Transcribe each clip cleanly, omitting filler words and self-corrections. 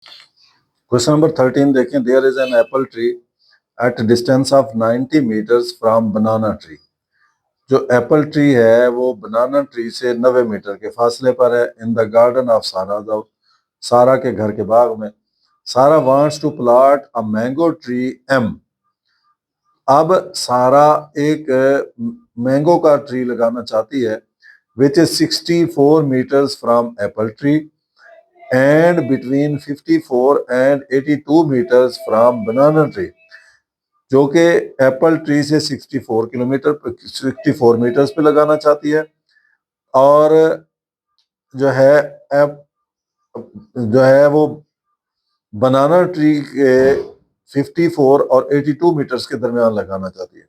Question number 13 देखें। There is an apple tree at distance of 90 metres from banana tree. जो apple tree है वो बनाना tree से 90 metre के फासले पर है। इन द गार्डन ऑफ सारा, सारा के घर के बाग में। Sara wants to plant a mango tree M. अब सारा एक मैंगो का ट्री लगाना चाहती है which is 64 metres from apple tree and between 54 and 82 meters from banana tree, जो कि एप्पल ट्री से 64 मीटर्स पे लगाना चाहती है। और जो है वो बनाना ट्री के 54 और 82 मीटर्स के दरमियान लगाना चाहती है।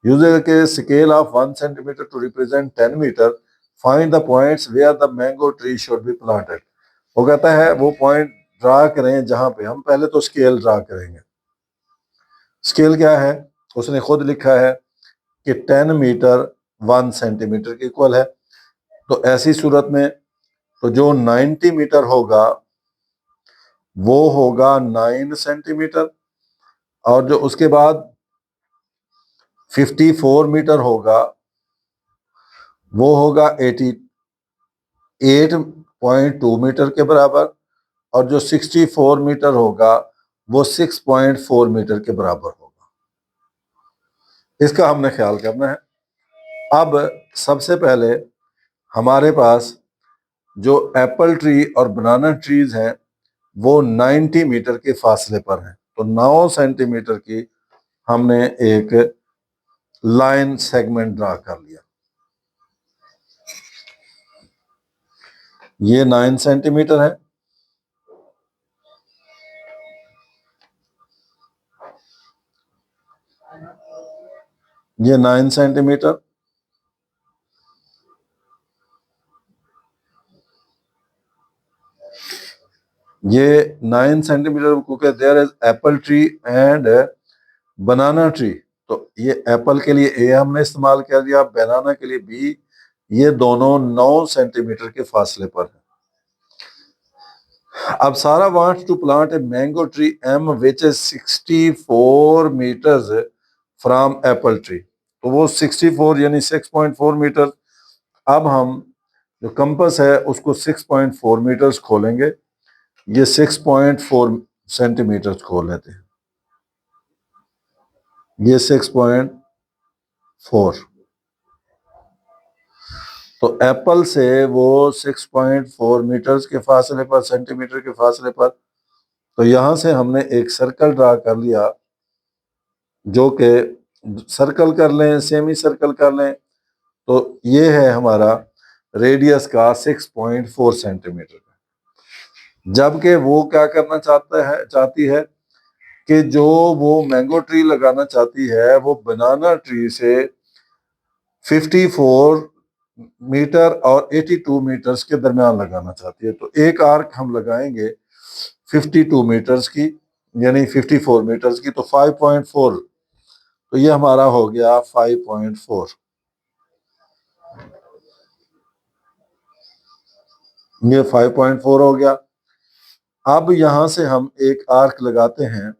यूजर के scale of 1 centimetre to represent 10 metre, find the points where the mango tree should be planted. वो कहता है वो पॉइंट ड्रा करें जहां पे हम पहले तो स्केल ड्रा करेंगे। स्केल क्या है उसने खुद लिखा है कि 10 मीटर 1 सेंटीमीटर के इक्वल है। तो ऐसी सूरत में तो जो 90 मीटर होगा वो होगा 9 सेंटीमीटर, और जो उसके बाद 54 मीटर होगा वो होगा 88.2 मीटर के बराबर, और जो 64 मीटर होगा वो 6.4 मीटर के बराबर होगा। इसका हमने ख्याल करना है। अब सबसे पहले हमारे पास जो एप्पल ट्री और बनाना ट्रीज हैं वो 90 मीटर के फासले पर हैं। तो 9 सेंटीमीटर की हमने एक लाइन सेगमेंट ड्रा कर लिया। ये 9 सेंटीमीटर है। ये 9 सेंटीमीटर, ये 9 सेंटीमीटर क्योंकि there is apple tree and banana tree. तो ये एप्पल के लिए ए हमने इस्तेमाल कर दिया, बनाना के लिए बी। ये दोनों 9 सेंटीमीटर के फासले पर है। अब Sara wants to plant a mango tree M which is 64 metres from apple tree. तो वो 64 यानी 6.4 मीटर। अब हम जो कंपास है उसको 6.4 मीटर्स खोलेंगे। ये 6.4 सेंटीमीटर खोल लेते हैं। ये 6.4, तो एप्पल से वो 6.4 मीटर्स के फासले पर, सेंटीमीटर के फासले पर। तो यहां से हमने एक सर्कल ड्रा कर लिया, जो कि सर्कल कर लें, सेमी सर्कल कर लें, तो ये है हमारा रेडियस का 6.4 सेंटीमीटर। जबकि वो क्या करना चाहती है कि जो वो मैंगो ट्री लगाना चाहती है वो बनाना ट्री से 54 मीटर और 82 मीटर्स के दरमियान लगाना चाहती है। तो एक आर्क हम लगाएंगे 52 मीटर्स की, यानी 54 मीटर्स की, तो 5.4। तो ये हमारा हो गया 5.4। ये 5.4 हो गया। अब यहां से हम एक आर्क लगाते हैं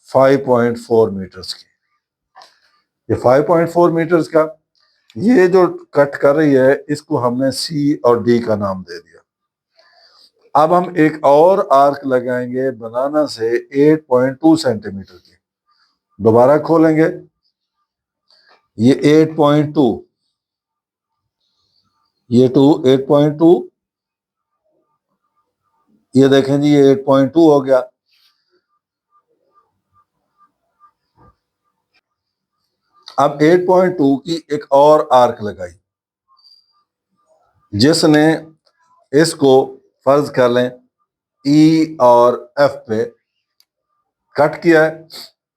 5.4 मीटर्स की। ये 5.4 मीटर्स का ये जो कट कर रही है इसको हमने सी और डी का नाम दे दिया। अब हम एक और आर्क लगाएंगे बनाना से 8.2 सेंटीमीटर की। दोबारा खोलेंगे, ये 8.2, ये 8.2, ये देखें जी ये 8.2 हो गया। अब 8.2 की एक और आर्क लगाई जिसने इसको फर्ज कर लें ई और एफ पे कट किया है।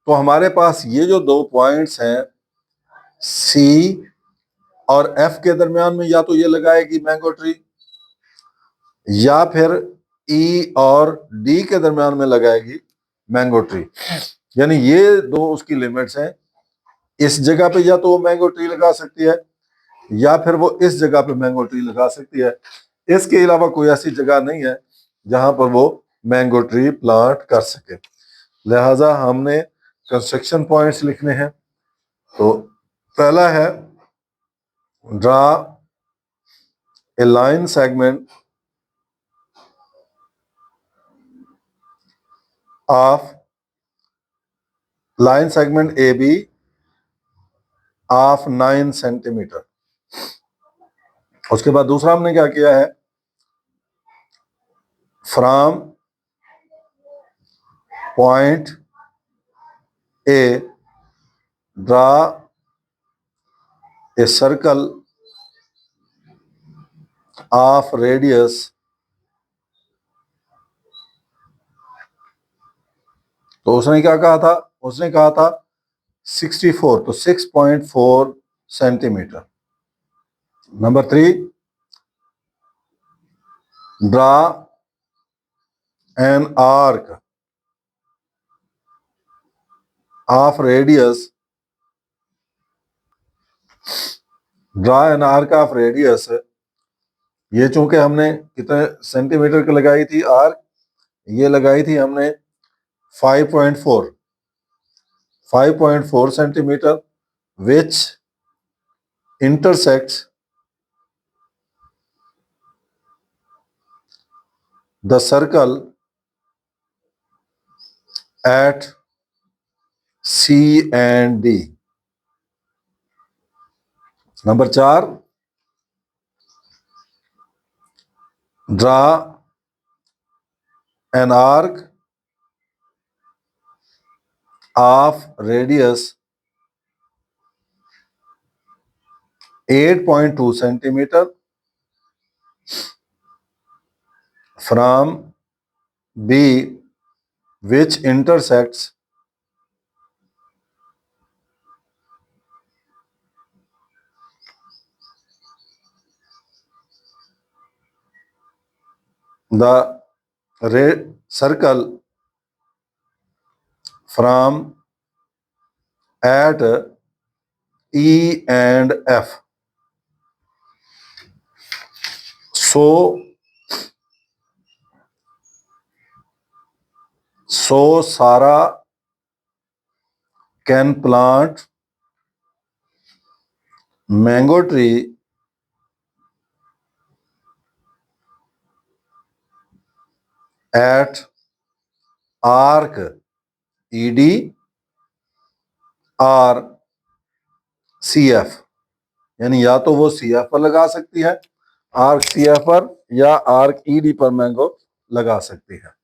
तो हमारे पास ये जो दो पॉइंट्स हैं सी और एफ के दरमियान में या तो ये लगाएगी मैंगो ट्री, या फिर ई और डी के दरमियान में लगाएगी मैंगो ट्री। यानी ये दो उसकी लिमिट्स हैं। इस जगह पे या तो वो मैंगो ट्री लगा सकती है या फिर वो इस जगह पे मैंगो ट्री लगा सकती है। इसके अलावा कोई ऐसी जगह नहीं है जहां पर वो मैंगो ट्री प्लांट कर सके। लिहाजा हमने कंस्ट्रक्शन पॉइंट्स लिखने हैं। तो पहला है draw a line segment of line segment A B of 9 centimetre. उसके बाद दूसरा हमने क्या किया है, from point A draw a circle of radius तो उसने क्या कहा था, उसने कहा था 64, तो 6.4 centimetre. Number 3, draw an arc of radius, draw an arc of radius, ये चूंकि हमने कितने सेंटीमीटर की लगाई थी आर्क, ये लगाई थी हमने 5.4 centimetre, which intersects the circle at C and D. Number 4, draw an arc of radius 8.2 centimeter from B, which intersects the circle from at E and F. So Sarah can plant mango tree at arc ED और CF, यानी या तो वो CF पर लगा सकती है arc CF पर, या आर्क ED पर मैंगो लगा सकती है।